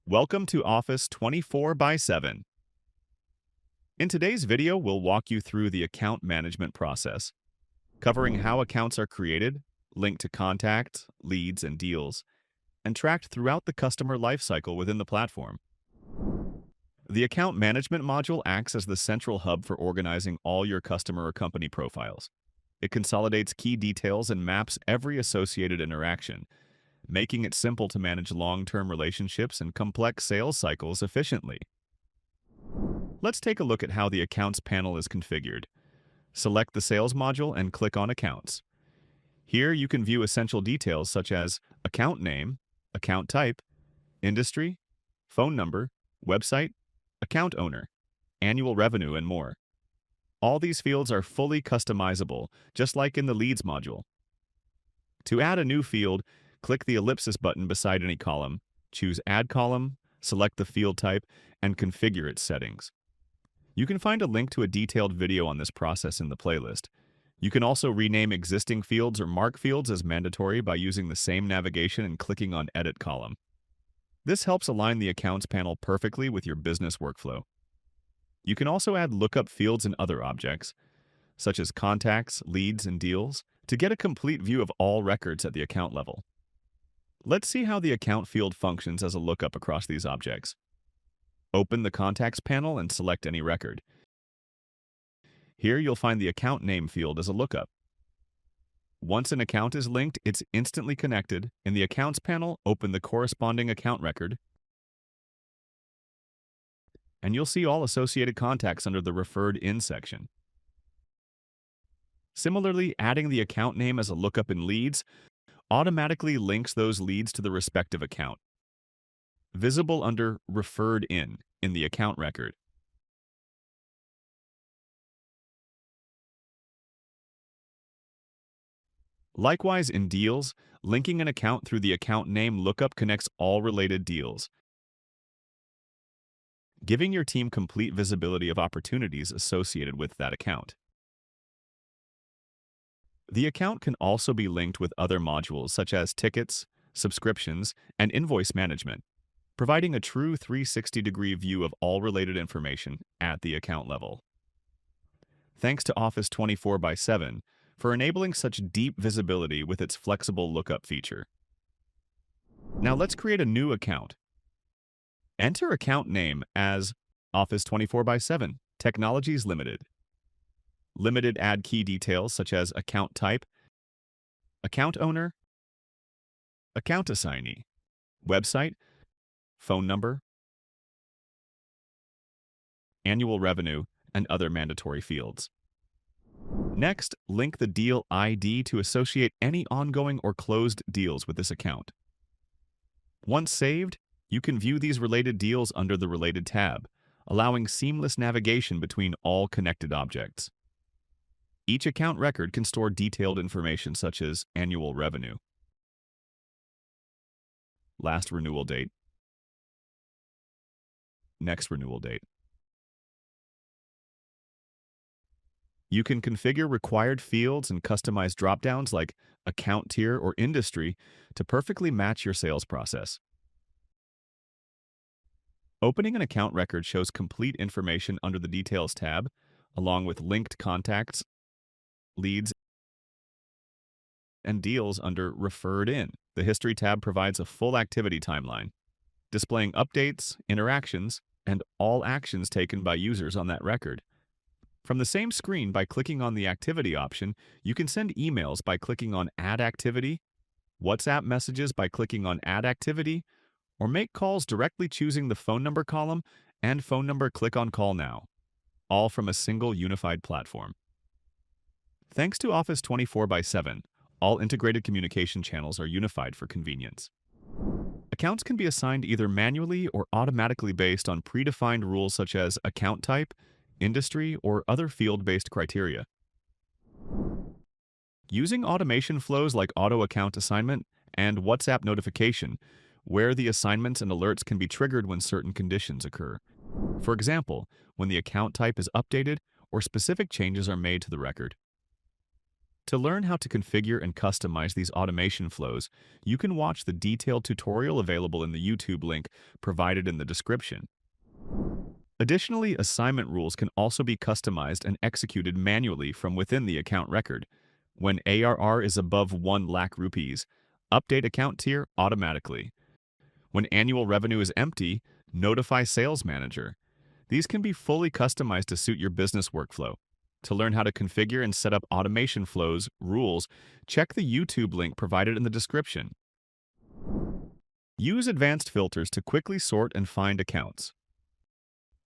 Welcome to Office 24 by 7. In today's video, we'll walk you through the account management process, covering how accounts are created, linked to contacts, leads, and deals, and tracked throughout the customer lifecycle within the platform. The account management module acts as the central hub for organizing all your customer or company profiles. It consolidates key details and maps every associated interaction, making it simple to manage long-term relationships and complex sales cycles efficiently. Let's take a look at how the Accounts panel is configured. Select the Sales module and click on Accounts. Here you can view essential details such as account name, account type, industry, phone number, website, account owner, annual revenue, and more. All these fields are fully customizable, just like in the Leads module. To add a new field, click the ellipsis button beside any column, choose Add Column, select the field type, and configure its settings. You can find a link to a detailed video on this process in the playlist. You can also rename existing fields or mark fields as mandatory by using the same navigation and clicking on Edit column. This helps align the Accounts panel perfectly with your business workflow. You can also add lookup fields and other objects, such as contacts, leads, and deals, to get a complete view of all records at the account level. Let's see how the account field functions as a lookup across these objects. Open the Contacts panel and select any record. Here you'll find the account name field as a lookup. Once an account is linked, it's instantly connected. In the Accounts panel, open the corresponding account record, and you'll see all associated contacts under the Referred In section. Similarly, adding the account name as a lookup in Leads automatically links those leads to the respective account, visible under Referred In the account record. Likewise, in Deals, linking an account through the account name lookup connects all related deals, giving your team complete visibility of opportunities associated with that account. The account can also be linked with other modules such as tickets, subscriptions, and invoice management, providing a true 360-degree view of all related information at the account level. Thanks to Office 24 by 7 for enabling such deep visibility with its flexible lookup feature. Now let's create a new account. Enter account name as Office 24 by 7 Technologies Limited. Limited add key details such as account type, account owner, account assignee, website, phone number, annual revenue, and other mandatory fields. Next, link the deal ID to associate any ongoing or closed deals with this account. Once saved, you can view these related deals under the Related tab, allowing seamless navigation between all connected objects. Each account record can store detailed information such as annual revenue, last renewal date, next renewal date. You can configure required fields and customize dropdowns like account tier or industry to perfectly match your sales process. Opening an account record shows complete information under the Details tab, along with linked contacts, leads, and deals under Referred In. The History tab provides a full activity timeline, displaying updates, interactions, and all actions taken by users on that record. From the same screen, by clicking on the Activity option, you can send emails by clicking on Add Activity, WhatsApp messages by clicking on Add Activity, or make calls directly choosing the phone number column and phone number click on Call Now, all from a single unified platform. Thanks to Office 24 by 7, all integrated communication channels are unified for convenience. Accounts can be assigned either manually or automatically based on predefined rules such as account type, industry, or other field-based criteria. Using automation flows like auto account assignment and WhatsApp notification, where the assignments and alerts can be triggered when certain conditions occur. For example, when the account type is updated or specific changes are made to the record. To learn how to configure and customize these automation flows, you can watch the detailed tutorial available in the YouTube link provided in the description. Additionally, assignment rules can also be customized and executed manually from within the account record. When ARR is above 1 lakh rupees, update account tier automatically. When annual revenue is empty, notify sales manager. These can be fully customized to suit your business workflow. To learn how to configure and set up automation flows, rules, check the YouTube link provided in the description. Use advanced filters to quickly sort and find accounts.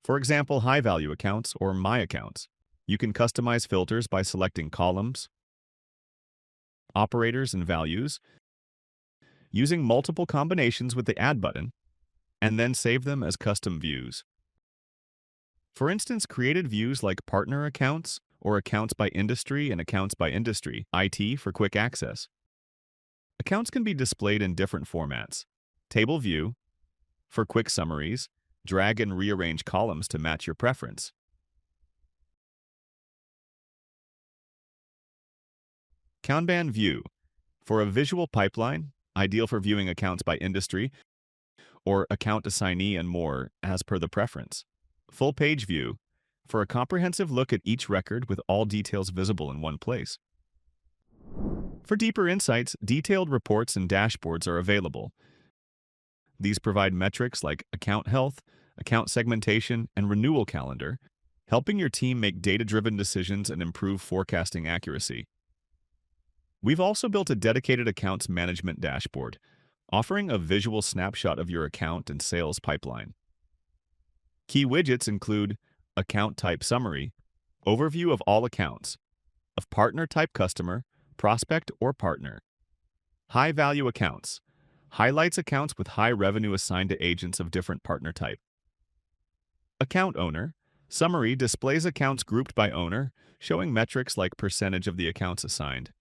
For example, high-value accounts or My Accounts. You can customize filters by selecting columns, operators, and values, using multiple combinations with the Add button, and then save them as custom views. For instance, created views like Partner Accounts or Accounts by Industry and Accounts by Industry, IT for quick access. Accounts can be displayed in different formats. Table view, for quick summaries, drag and rearrange columns to match your preference. Kanban view, for a visual pipeline, ideal for viewing accounts by industry, or account assignee and more, as per the preference. Full page view, for a comprehensive look at each record with all details visible in one place. For deeper insights, detailed reports and dashboards are available. These provide metrics like account health, account segmentation, and renewal calendar, helping your team make data-driven decisions and improve forecasting accuracy. We've also built a dedicated accounts management dashboard, offering a visual snapshot of your account and sales pipeline. Key widgets include Account Type Summary, overview of all accounts, of partner type customer, prospect, or partner. High-value accounts, highlights accounts with high revenue assigned to agents of different partner type. Account Owner, summary displays accounts grouped by owner, showing metrics like percentage of the accounts assigned.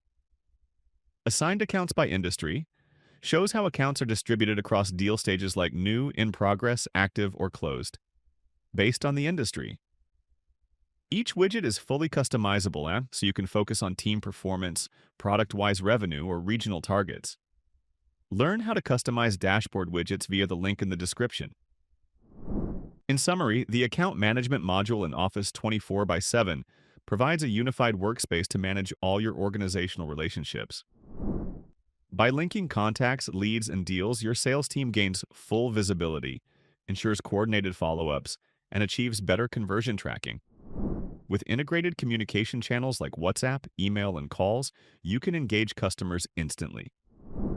Assigned accounts by industry, shows how accounts are distributed across deal stages like new, in progress, active, or closed, based on the industry. Each widget is fully customizable, so you can focus on team performance, product-wise revenue, or regional targets. Learn how to customize dashboard widgets via the link in the description. In summary, the Account Management module in Office 24by7 provides a unified workspace to manage all your organizational relationships. By linking contacts, leads, and deals, your sales team gains full visibility, ensures coordinated follow-ups, and achieves better conversion tracking. With integrated communication channels like WhatsApp, email, and calls, you can engage customers instantly.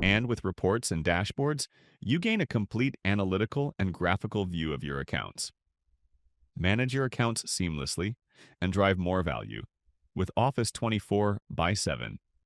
And with reports and dashboards, you gain a complete analytical and graphical view of your accounts. Manage your accounts seamlessly and drive more value with Office 24by7.